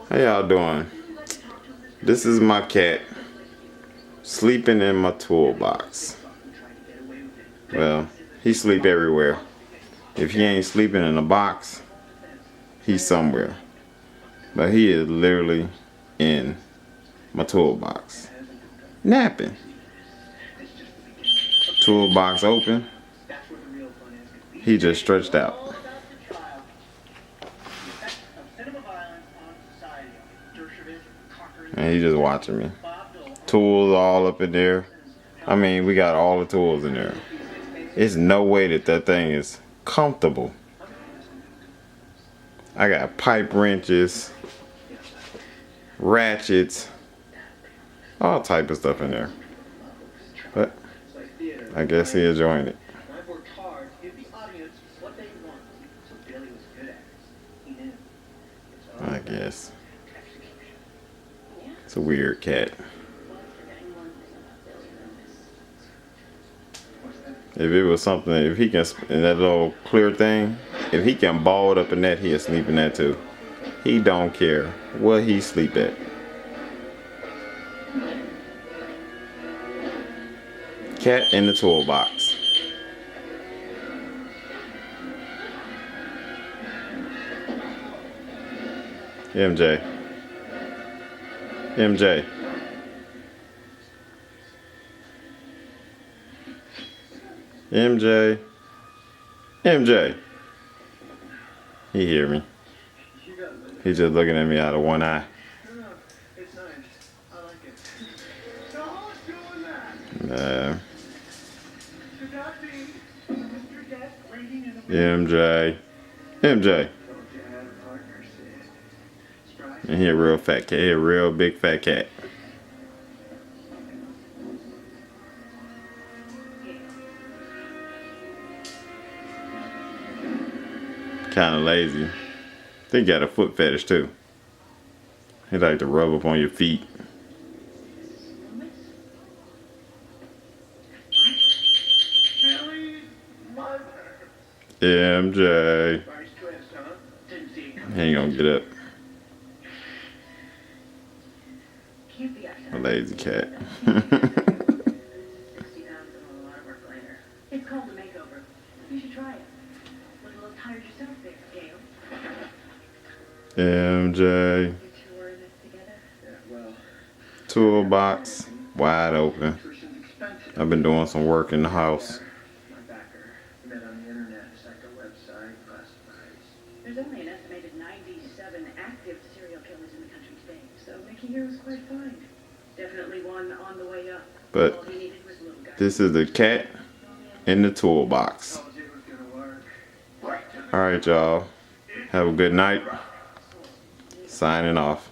How y'all doing? This is my cat sleeping in my toolbox. Well, he sleep everywhere. If he ain't sleeping in a box, he's somewhere. But he is literally in my toolbox, napping. Toolbox open. He just stretched out. And he just watching me. Tools all up in there. I mean, we got all the tools in there. It's no way that thing is comfortable. I got pipe wrenches, ratchets, all type of stuff in there. But I guess he enjoying it. I guess. It's a weird cat. If it was something, if he can, in that little clear thing, if he can ball it up in that, he'll sleep in that too. He don't care where he sleep at. Cat in the toolbox. MJ. MJ. MJ. MJ. He hear me. He's just looking at me out of one eye. Nah. MJ. MJ. And he a real fat cat. He a real big fat cat. Kinda lazy. They got a foot fetish too. He like to rub up on your feet. MJ. He ain't gonna get up. A lazy cat. It's called a makeover. You should try it. Look a little tired yourself there, Gail. MJ. Toolbox wide open. I've been doing some work in the house. There's only an estimated 97 active serial killers in the country today, so Mickey here was quite fine. Definitely one on the way up. But All he needed was a little guy. this is the cat in the toolbox. Alright, y'all. Have a good night. Signing off.